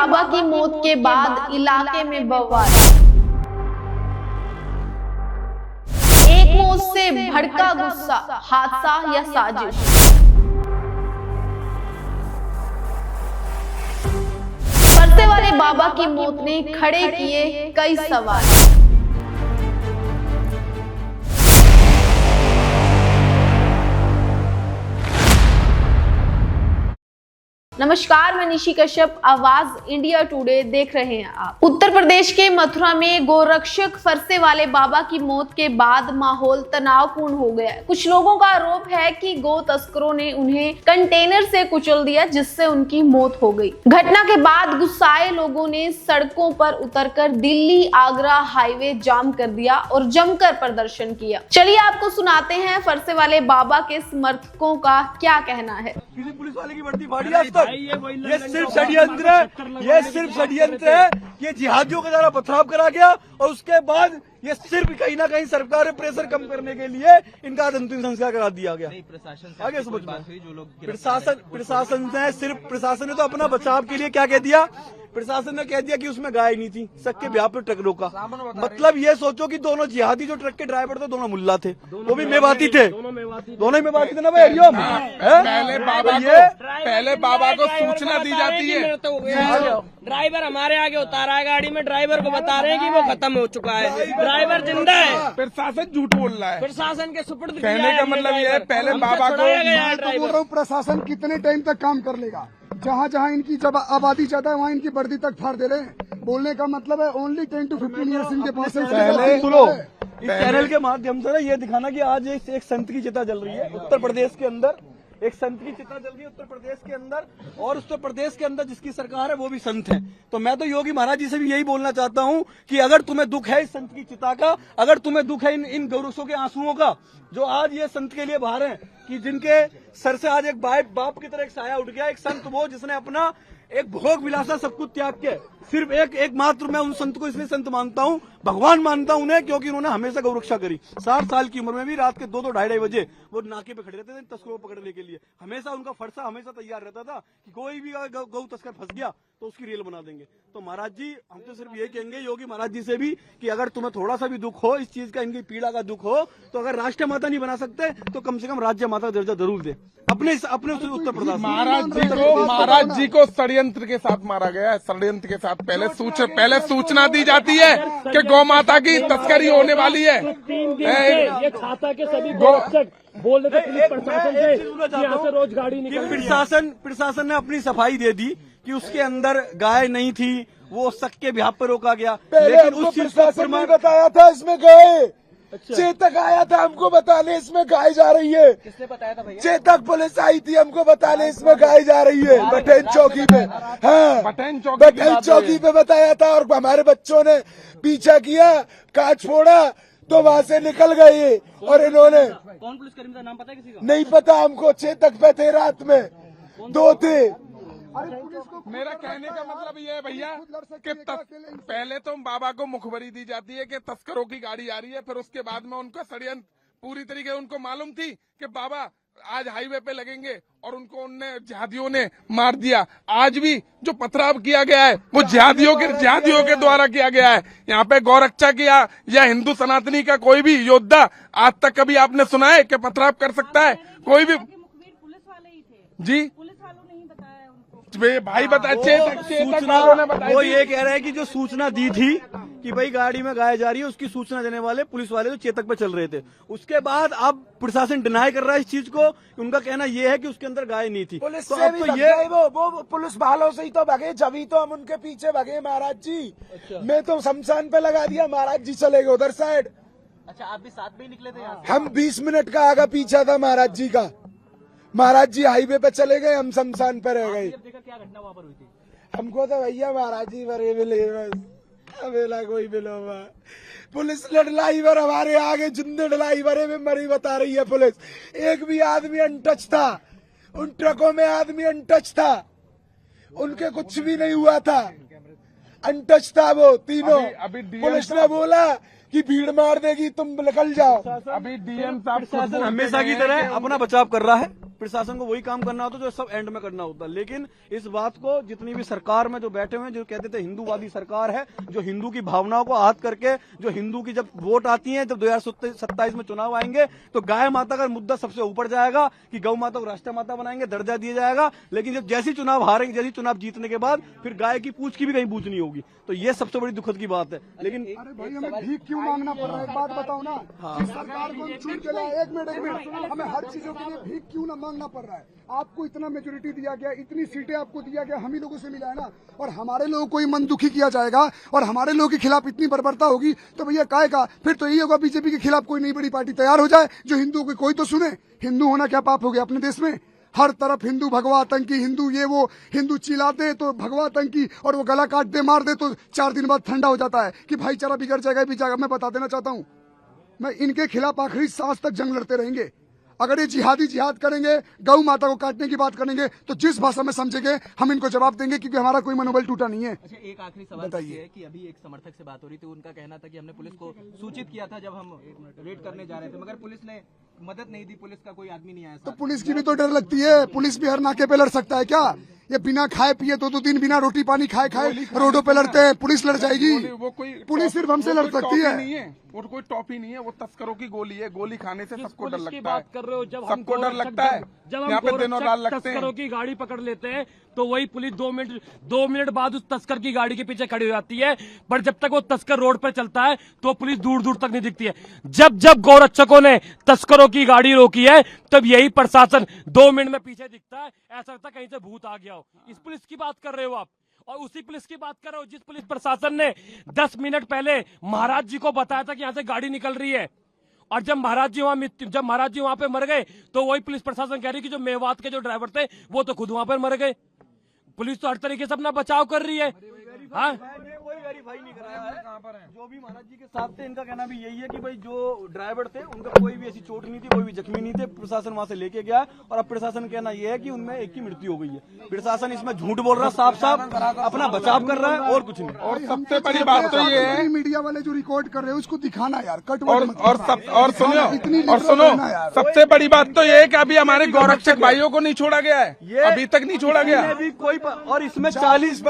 बाबा की मौत के बाद इलाके में बवाल। एक मौत से भड़का गुस्सा, हादसा या साजिश। फरसे वाले बाबा की मौत ने खड़े किए कई सवाल। नमस्कार, मैं निशी कश्यप, आवाज इंडिया टुडे देख रहे हैं आप। उत्तर प्रदेश के मथुरा में गोरक्षक फरसे वाले बाबा की मौत के बाद माहौल तनावपूर्ण हो गया है। कुछ लोगों का आरोप है कि गौ तस्करों ने उन्हें कंटेनर से कुचल दिया, जिससे उनकी मौत हो गई। घटना के बाद गुस्साए लोगों ने सड़कों पर उतरकर दिल्ली आगरा हाईवे जाम कर दिया और जमकर प्रदर्शन किया। चलिए आपको सुनाते हैं फरसे वाले बाबा के समर्थकों का क्या कहना है। किसी पुलिस वाले की वर्दी फाड़ी आज तक। ये सिर्फ षड्यंत्र है, ये सिर्फ षड्यंत्र है। ये जिहादियों के द्वारा पथराव करा गया और उसके बाद ये सिर्फ कहीं ना कहीं सरकार प्रेशर कम करने के लिए इनका अंतिम संस्कार करा दिया गया। आगे समझ में प्रशासन ने तो अपना बचाव के लिए क्या कह दिया, प्रशासन ने कह दिया कि उसमें गाय नहीं थी, शक के ब्याह पर ट्रक रोका। मतलब ये सोचो कि दोनों जिहादी जो ट्रक के ड्राइवर थे दोनों मुल्ला थे, वो भी मेवाती थे, दोनों ही मेवाती थे ना भाई। हरिओम। पहले बाबा को सूचना दी जाती है। ड्राइवर हमारे आगे उतारा है गाड़ी में, ड्राइवर को बता रहे हैं कि वो खत्म हो चुका है, ड्राइवर जिंदा है। प्रशासन झूठ बोल रहा है। प्रशासन के सुपुर्द कहने का मतलब ये है, पहले बाबा को मैं तो बोल रहा हूँ प्रशासन कितने टाइम तक काम कर लेगा। जहाँ जहाँ इनकी जब आबादी ज्यादा है वहाँ इनकी वर्दी तक फाड़ दे रहे हैं। बोलने का मतलब है ओनली 10 to 15 ईयर्स इनके पास है। सुनो, इस चैनल के माध्यम से ना ये दिखाना कि आज एक संत की चिता जल रही है उत्तर प्रदेश के अंदर। एक संत की चिता जल रही है उत्तर प्रदेश के अंदर, और उत्तर प्रदेश के अंदर जिसकी सरकार है वो भी संत है। तो मैं तो योगी महाराज जी से भी यही बोलना चाहता हूँ कि अगर तुम्हें दुख है इस संत की चिता का, अगर तुम्हें दुख है इन गौरवों के आंसुओं का जो आज ये संत के लिए बाहर हैं, कि जिनके सर से आज एक बाप की तरह एक साया उठ गया। एक संत वो जिसने अपना एक भोग विलासा सब कुछ त्याग के सिर्फ एक मात्र, मैं उन संत को इसलिए संत मानता हूँ, भगवान मानता हूँ उन्हें, क्योंकि उन्होंने हमेशा गौरक्षा करी। 60 साल की उम्र में भी रात के 2-2, 2:30 बजे वो नाके पे खड़े रहते थे तस्करों को पकड़ने के लिए। हमेशा उनका फरसा हमेशा तैयार रहता था कि कोई भी गौ तस्कर फंस गया तो उसकी रेल बना देंगे। तो महाराज जी, हम तो सिर्फ ये कहेंगे योगी महाराज जी से भी कि अगर तुम्हें थोड़ा सा भी दुख हो इस चीज का, इनकी पीड़ा का दुख हो, तो अगर राष्ट्र माता नहीं बना सकते तो कम से कम राज्य माता का दर्जा जरूर दे अपने उत्तर प्रदेश। महाराज जी को षड्यंत्र के साथ मारा गया है। षड्यंत्र के साथ पहले सूचना दी जाती है कि गौ माता की तस्करी होने वाली है। ये छाता के सभी गोरक्षक बोल रहे थे पुलिस प्रशासन से कि यहाँ से रोज गाड़ी निकल। प्रशासन ने अपनी सफाई दे दी कि उसके अंदर गाय नहीं थी, वो शक के ब्याह पर रोका गया। लेकिन उस चीज को बताया था इसमें गाय, चेतक आया था हमको बताने इसमें गाय जा रही है। किसने बताया था भैया? चेतक पुलिस आई थी हमको बताने इसमें गाय जा रही है बटेन चौकी पे। हाँ, बटेन चौकी पे बताया था और हमारे बच्चों ने पीछा किया, कांच फोड़ा तो वहाँ से निकल गए। और इन्होंने, कौन पुलिसकर्मी का नाम पता है किसी का? नहीं पता हमको। चेतक पे थे, रात में 2 थे। मेरा कहने का मतलब ये है भैया कि पहले तो बाबा को मुखबरी दी जाती है कि तस्करों की गाड़ी आ रही है, फिर उसके बाद में उनका षड्यंत्र पूरी तरीके उनको मालूम थी कि बाबा आज हाईवे पे लगेंगे और उनको उनने जिहादियों ने मार दिया। आज भी जो पथराव किया गया है वो जिहादियों के द्वारा किया गया है। यहाँ पे गौरक्षा किया या हिंदू सनातनी का कोई भी योद्धा आज तक कभी आपने सुना है कि पथराव कर सकता है कोई भी? पुलिस वाले ही थे जी, पुलिस वालों ने ही बताया उनको। भाई बता, वो ये कह रहे हैं कि जो सूचना दी थी कि भाई गाड़ी में गाय जा रही है, उसकी सूचना देने वाले पुलिस वाले जो चेतक पे चल रहे थे, उसके बाद अब प्रशासन डिनाई कर रहा है इस चीज को। उनका कहना ये है कि उसके अंदर गाय नहीं थी। पुलिस तो से अब भी तो ये वो पुलिस वालों से ही तो भगे, जभी तो हम उनके पीछे भगे महाराज जी। मैं तो शमशान पे लगा दिया, महाराज जी चले गए उधर साइड। अच्छा, आप भी साथ में ही निकले थे यहाँ? हम 20 मिनट का आगा पीछा था महाराज जी का। महाराज जी हाईवे पे चले गए, हम शमशान पे रह गए। क्या घटना वहाँ पर हुई थी? हमको तो भैया महाराज जी बरे मिले, बस अवेला कोई मिलो। पुलिस ड्राइवर हमारे आगे जिंदे ड्राइवर में मरी बता रही है पुलिस। एक भी आदमी अनटच था, उन ट्रकों में आदमी अनटच था, उनके कुछ भी नहीं हुआ था, अनटच था वो तीनों। पुलिस ने बोला कि भीड़ मार देगी तुम निकल जाओ। अभी डीएम साहब हमेशा की तरह अपना बचाव कर रहा है। प्रशासन को वही काम करना होता जो सब एंड में करना होता। लेकिन इस बात को जितनी भी सरकार में जो बैठे हुए हैं, जो कहते थे हिंदूवादी सरकार है, जो हिंदू की भावनाओं को आहत करके, जो हिंदू की जब वोट आती है, जब 2027 में चुनाव आएंगे तो गाय माता का मुद्दा सबसे ऊपर जाएगा कि गौ माता को राष्ट्रीय माता बनाएंगे, दर्जा दिया जाएगा। लेकिन जब जैसी चुनाव हारेंगे, जैसी चुनाव जीतने के बाद फिर गाय की पूछ की भी कहीं पूछ नहीं होगी। तो ये सबसे बड़ी दुखद की बात है। लेकिन अरे भाई हमें भीख क्यों मांगना पड़ रहा है, एक बात बताओ ना। जिस सरकार को हम चुन के लाए, एक मिनट, हमें हर चीजों के लिए भीख क्यों ना मांगना पड़ रहा है। आपको इतना मेजोरिटी दिया गया, इतनी सीटें आपको दिया गया, हम ही लोगों से मिला है ना। और हमारे लोगों को ही मन दुखी किया जाएगा और हमारे लोगों के खिलाफ इतनी बर्बरता होगी तो भैया काय का फिर तो यही होगा, बीजेपी के खिलाफ कोई नई बड़ी पार्टी तैयार हो जाए जो हिंदुओं की कोई तो सुने। हिंदू होना क्या पाप हो गया अपने देश में? हर तरफ हिंदू भगवा आतंकी, हिंदू ये वो, हिंदू चिल्लाते तो भगवा आतंकी, और वो गला काट दे मार दे तो 4 दिन बाद ठंडा हो जाता है कि भाईचारा बिगड़ जाएगा भी जाएगा। मैं बता देना चाहता हूँ, मैं इनके खिलाफ आखिरी सांस तक जंग लड़ते रहेंगे। अगर ये जिहाद करेंगे, गौ माता को काटने की बात करेंगे तो जिस भाषा में समझेंगे हम इनको जवाब देंगे, क्योंकि हमारा कोई मनोबल टूटा नहीं है। अच्छा, एक आखिरी सवाल बताइए है कि अभी एक समर्थक से बात हो रही थी, उनका कहना था कि हमने पुलिस को सूचित किया था जब हम रेड करने जा रहे थे, मगर पुलिस ने मदद नहीं दी, पुलिस का कोई आदमी नहीं आया। तो पुलिस की भी तो डर लगती है। पुलिस भी हर नाके पे लड़ सकता है क्या? ये बिना खाए पिए 2-2 दिन बिना रोटी पानी खाए रोडों पे लड़ते हैं, पुलिस लड़ जाएगी? वो कोई पुलिस सिर्फ हमसे लड़ सकती है। नहीं है वो कोई टॉपी नहीं है, वो तस्करों की गोली है। गोली खाने से सबको डर लगता है। बात कर रहे हो, जब हम सबको डर लगता है, जब हम यहाँ पे दिनों रात लगते हैं। तस्करों की गाड़ी पकड़ लेते हैं तो वही पुलिस 2 मिनट बाद उस तस्कर की गाड़ी के पीछे खड़ी हो जाती है। पर जब तक वो तस्कर रोड पर चलता है तो पुलिस दूर दूर तक नहीं दिखती है। जब जब गौरक्षकों ने तस्करों की गाड़ी रोकी है तब यही प्रशासन 2 मिनट में पीछे दिखता है। ऐसा लगता है कहीं से भूत आ गया हो। इस पुलिस की बात कर रहे हो आप, और उसी पुलिस की बात कर रहे हो जिस पुलिस प्रशासन ने 10 मिनट पहले महाराज जी को बताया था कि यहाँ से गाड़ी निकल रही है। और जब महाराज जी वहां पे मर गए तो वही पुलिस प्रशासन कह रही कि जो मेवात के जो ड्राइवर थे वो तो खुद वहां पर मर गए। पुलिस तो हर तरीके से अपना बचाव कर रही है। हाँ, कोई वेरीफाई नहीं कराया है। जो भी महाराज जी के साथ थे, इनका कहना भी यही है कि भाई जो ड्राइवर थे उनका कोई भी ऐसी चोट नहीं थी, कोई भी जख्मी नहीं थे। प्रशासन वहां से लेके गया और अब प्रशासन कहना यह है कि उनमें एक की मृत्यु हो गई है। प्रशासन इसमें झूठ बोल रहा है, साफ साफ अपना बचाव कर रहा है और कुछ नहीं। और सबसे बड़ी बात तो ये है, मीडिया वाले जो रिकॉर्ड कर रहे हैं उसको दिखाना यार, कट सुनो, सबसे बड़ी बात तो ये है कि अभी हमारे गौरक्षक भाइयों को नहीं छोड़ा गया है, अभी तक नहीं छोड़ा गया। अभी कोई और इसमें 40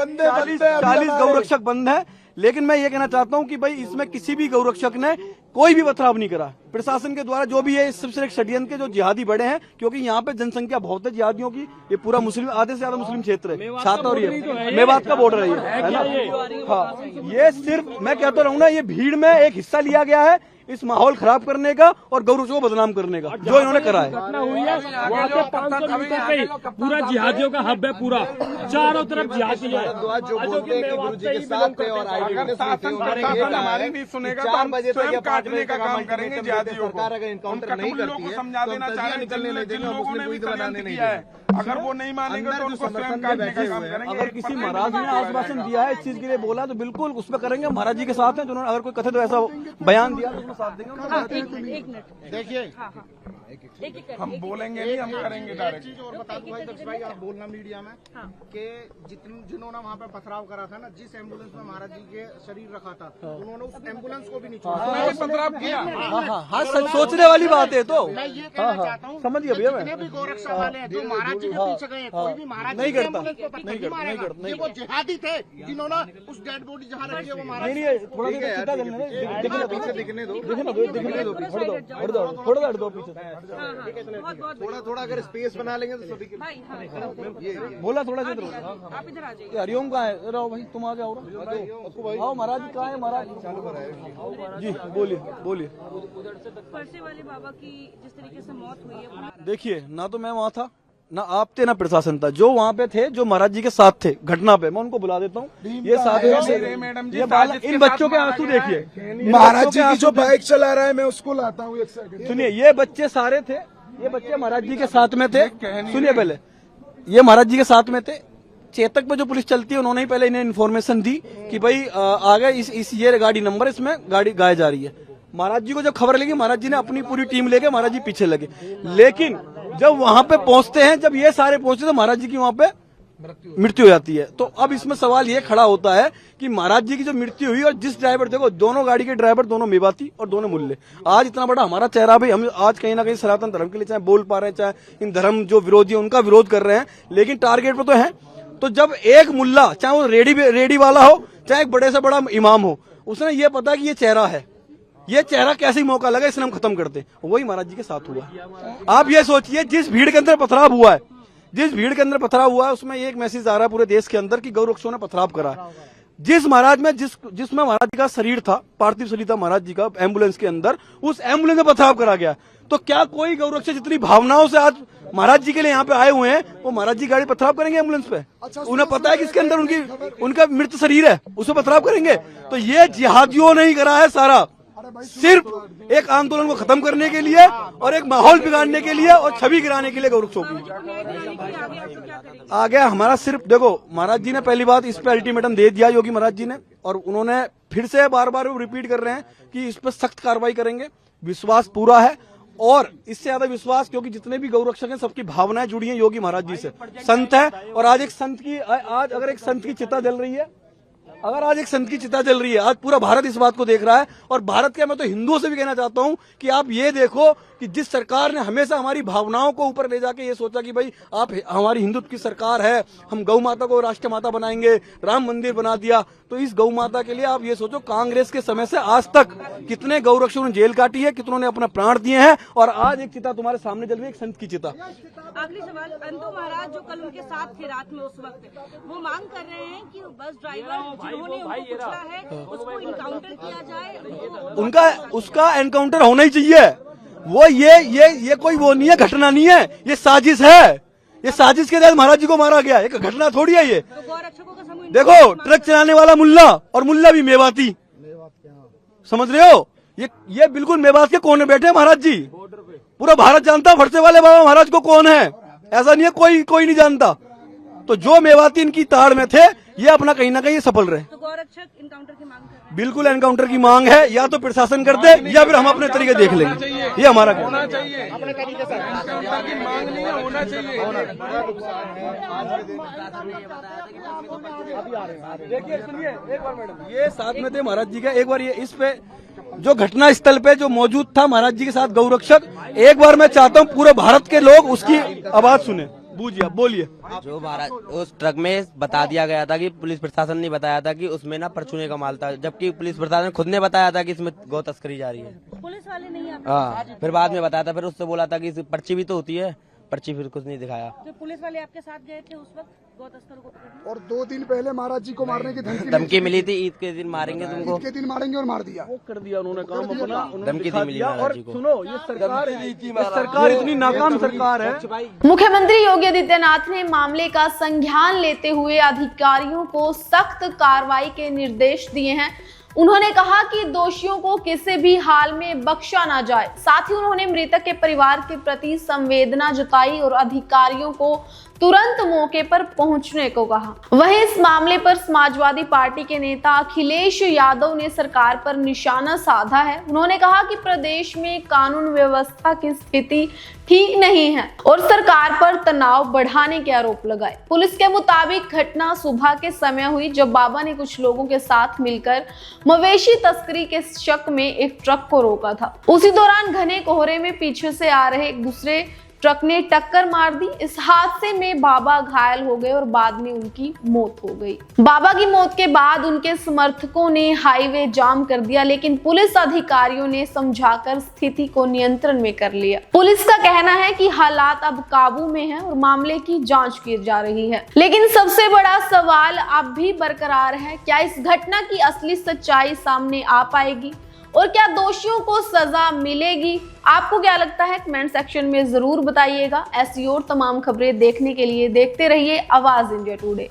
गौरक्षक बंद है। लेकिन मैं ये कहना चाहता हूं कि भाई इसमें किसी भी गौरक्षक ने कोई भी बदलाव नहीं करा। प्रशासन के द्वारा जो भी है सिर्फ एक षड्यंत्र के जो जिहादी बड़े हैं, क्योंकि यहाँ पे जनसंख्या बहुत है जिहादियों की। ये पूरा मुस्लिम, आधे से ज्यादा मुस्लिम क्षेत्र है, छाता और ये मेवात का बॉर्डर है ना। हाँ, ये सिर्फ मैं कहता रहूँ ना, ये भीड़ में एक हिस्सा लिया गया है इस माहौल खराब करने का और गौरक्षकों को बदनाम करने का, जो इन्होंने करा है। घटना हुई है वहाँ से 500 मीटर पे पूरा जिहादियों का हब है, पूरा चारों तरफ जिहादी है। हमारी नहीं सुनेगा तो हम स्वयं काटने का काम करेंगे जिहादियों को। उनको समझा देना चाह रहे हैं जिन लोगों ने भी षड्यंत्र किया है, अगर वो नहीं मानेंगे तो उनको स्वयं काटने का काम करेंगे। अगर किसी महाराज ने आश्वासन दिया है इस चीज के लिए बोला तो बिल्कुल उस पर करेंगे। महाराज जी के साथ हैं, जिन्होंने अगर कोई कथित ऐसा बयान दिया तो उसमें साथ देंगे। एक मिनट देखिए, हम बोलेंगे नहीं, हम करेंगे डायरेक्ट। चीज और बता दूं भाई, दक्ष भाई आप बोलना मीडिया में कि जिन्होंने वहाँ पे पथराव करा था ना, जिस एम्बुलेंस में महाराज जी के शरीर रखा था, उन्होंने उस एम्बुलेंस को भी नहीं छोड़ा, पथराव किया। हाँ, सोचने वाली बात है। तो मैं ये कहना चाहता हूँ, समझ गया भैया, जितने भी गोरक्षा वाले हैं जो महाराज जी के पीछे गए, कोई भी महाराज जी के एम्बुलेंस को पत्थर नहीं मारेगा। ये वो जिहादी थे जिन्होंने उस डेड बॉडी जहाँ रखी है वो महाराज थोड़ा थोड़ा अगर स्पेस बना लेंगे तो सभी बोला थोड़ा सा आप इधर आ जाइए। हरिओम कहाँ है? रहो भाई, तुम आ जाओ। आओ, महाराज जी कहाँ है? महाराज जी बोलिए। फरसे वाले बाबा की जिस तरीके से मौत हुई है, देखिए, ना तो मैं वहाँ था, ना आप थे, ना प्रशासन था। जो वहाँ पे थे, जो महाराज जी के साथ थे घटना पे, मैं उनको बुला देता हूँ। ये साथ इन बच्चों के आंसू देखिए। महाराज जी की जो बाइक चला रहा है मैं उसको लाता हूँ, एक सेकंड सुनिए, ये बच्चे सारे थे, ये बच्चे महाराज जी के साथ में थे। सुनिए पहले, ये महाराज जी के साथ में थे। चेतक पे जो पुलिस चलती है, उन्होंने ही पहले इन्हें इन्फॉर्मेशन दी कि भाई आगे इस ये गाड़ी नंबर, इसमें गाड़ी गाय जा रही है। महाराज जी को जब खबर लगी, महाराज जी ने अपनी पूरी टीम लेके महाराज जी पीछे लगे। लेकिन जब वहां पे पहुंचते हैं, जब ये सारे पहुंचे तो महाराज जी की वहां पे मृत्यु हो जाती है। तो अब इसमें सवाल ये खड़ा होता है कि महाराज जी की जो मृत्यु हुई और जिस ड्राइवर, देखो दोनों गाड़ी के ड्राइवर दोनों मेवाती और दोनों मुल्ले। आज इतना बड़ा हमारा चेहरा भाई, हम आज कहीं ना कहीं सनातन धर्म के लिए चाहे बोल पा रहे हैं, चाहे इन धर्म जो विरोधी है उनका विरोध कर रहे हैं, लेकिन टारगेट पे तो है। तो जब एक मुल्ला, चाहे वो रेडी वाला हो चाहे एक बड़े से बड़ा इमाम हो, उसने ये पता कि ये चेहरा है, ये चेहरा कैसे ही मौका लगा इसने हम खत्म करते, वही महाराज जी के साथ हुआ। आप ये सोचिए जिस भीड़ के अंदर पथराव हुआ है, उसमें एक मैसेज आ रहा है पूरे देश के अंदर कि गौरक्षकों ने पथराव करा। जिस महाराज में जिसमें महाराज जी का शरीर था, पार्थिव शरीर था महाराज जी का एम्बुलेंस के अंदर, उस एम्बुलेंस में पथराव करा गया। तो क्या कोई गौरक्षक जितनी भावनाओं से आज महाराज जी के लिए यहाँ पे आए हुए हैं, वो महाराज जी गाड़ी पथराव करेंगे एम्बुलेंस पे? उन्हें पता है कि इसके अंदर उनका मृत शरीर है, उसे पथराव करेंगे? तो ये जिहादियों ने ही करा है सारा, सिर्फ एक आंदोलन को खत्म करने के लिए और एक माहौल बिगाड़ने के लिए और छवि गिराने के लिए गौरक्षकों की। आ गया हमारा सिर्फ, देखो महाराज जी ने पहली बात इस पे अल्टीमेटम दे दिया योगी महाराज जी ने, और उन्होंने फिर से बार बार रिपीट कर रहे हैं कि इस पर सख्त कार्रवाई करेंगे। विश्वास पूरा है, और इससे ज्यादा विश्वास, क्योंकि जितने भी गौरक्षक हैं सबकी भावनाएं जुड़ी हैं योगी महाराज जी से। संत है, और आज अगर एक संत की चिता जल रही है, आज पूरा भारत इस बात को देख रहा है। और भारत के, मैं तो हिंदुओं से भी कहना चाहता हूं कि आप ये देखो कि जिस सरकार ने हमेशा हमारी भावनाओं को ऊपर ले जाके ये सोचा कि भाई आप हमारी हिंदुत्व की सरकार है, हम गौ माता को राष्ट्र माता बनाएंगे, राम मंदिर बना दिया, तो इस गौ माता के लिए आप ये सोचो कांग्रेस के समय से आज तक कितने गौरक्षकों ने जेल काटी है, कितनों ने अपना प्राण दिए हैं, और आज एक चिता तुम्हारे सामने जल रही है, एक संत की चिता। आखिरी सवाल, अंतु महाराज जो कल उनके साथ थे रात में, उस वक्त वो मांग कर रहे हैं कि बस ड्राइवर जिन्होंने उनको कुचला है उसको इनकाउंटर किया जाए। उसका एनकाउंटर होना ही चाहिए। वो ये कोई वो नहीं है, घटना नहीं है, ये साजिश है। ये साजिश के तहत महाराज जी को मारा गया, एक घटना थोड़ी है ये। तो गौरक्षकों का समूह, देखो ट्रक चलाने वाला मुल्ला, और मुल्ला भी मेवाती, समझ रहे हो? ये बिल्कुल मेवात के कोने बैठे महाराज जी। पूरा भारत जानता फरसे वाले बाबा महाराज को कौन है, ऐसा नहीं है कोई नहीं जानता। तो जो मेवाती इनकी ताड़ में थे, ये अपना कहीं ना कहीं सफल रहे। तो गौरक्षक इनकाउंटर की मांग कर रहे हैं। बिल्कुल एनकाउंटर की मांग है, या तो प्रशासन कर दे या फिर हम अपने तरीके देख लेंगे, ये हमारा होना चाहिए। एनकाउंटर की मांग नहीं है, होना चाहिए। देखिए सुनिए एक बार मैडम, ये साथ में थे महाराज जी का, एक बार ये इस पे जो घटना स्थल पे जो मौजूद था महाराज जी के साथ गौरक्षक, एक बार मैं चाहता हूँ पूरे भारत के लोग उसकी आवाज सुने। बूझिए, बोलिए। जो महाराज उस ट्रक में बता दिया गया था कि पुलिस प्रशासन ने बताया था कि उसमें ना परचूने का माल था, जबकि पुलिस प्रशासन खुद ने बताया था कि इसमें गौ तस्करी जा रही है। पुलिस वाले नहीं आते। हाँ, फिर बाद में बताया था, फिर उससे बोला था कि पर्ची भी तो होती है, पर्ची फिर कुछ नहीं दिखाया। जो पुलिस वाले आपके साथ गए थे उस वक्त गौ तस्करों को पकड़ने? और 2 दिन पहले महाराज जी को मारने की धमकी मिली थी, ईद के दिन मारेंगे तुमको, ईद के दिन मारेंगे, और मार दिया। वो कर दिया उन्होंने काम अपना, धमकी दी मिली महाराज जी को। सुनो, ये सरकार इतनी नाकाम सरकार है। मुख्यमंत्री योगी आदित्यनाथ ने मामले का संज्ञान लेते हुए अधिकारियों को सख्त कार्रवाई के निर्देश दिए हैं। उन्होंने कहा कि दोषियों को किसी भी हाल में बख्शा ना जाए। साथ ही उन्होंने मृतक के परिवार के प्रति संवेदना जताई और अधिकारियों को तुरंत मौके पर पहुंचने को कहा। वहीं इस मामले पर समाजवादी पार्टी के नेता अखिलेश यादव ने सरकार पर निशाना साधा है। उन्होंने कहा कि प्रदेश में कानून व्यवस्था की स्थिति ठीक नहीं है और सरकार पर तनाव बढ़ाने के आरोप लगाए। पुलिस के मुताबिक घटना सुबह के समय हुई, जब बाबा ने कुछ लोगों के साथ मिलकर मवेशी तस्करी के शक में एक ट्रक को रोका था। उसी दौरान घने कोहरे में पीछे से आ रहे एक दूसरे ट्रक ने टक्कर मार दी। इस हादसे में बाबा घायल हो गए और बाद में उनकी मौत हो गई। बाबा की मौत के बाद उनके समर्थकों ने हाईवे जाम कर दिया, लेकिन पुलिस अधिकारियों ने समझाकर स्थिति को नियंत्रण में कर लिया। पुलिस का कहना है कि हालात अब काबू में हैं और मामले की जांच की जा रही है। लेकिन सबसे बड़ा सवाल अब भी बरकरार है, क्या इस घटना की असली सच्चाई सामने आ पाएगी और क्या दोषियों को सजा मिलेगी? आपको क्या लगता है? कमेंट सेक्शन में जरूर बताइएगा। ऐसी और तमाम खबरें देखने के लिए देखते रहिए आवाज इंडिया टुडे।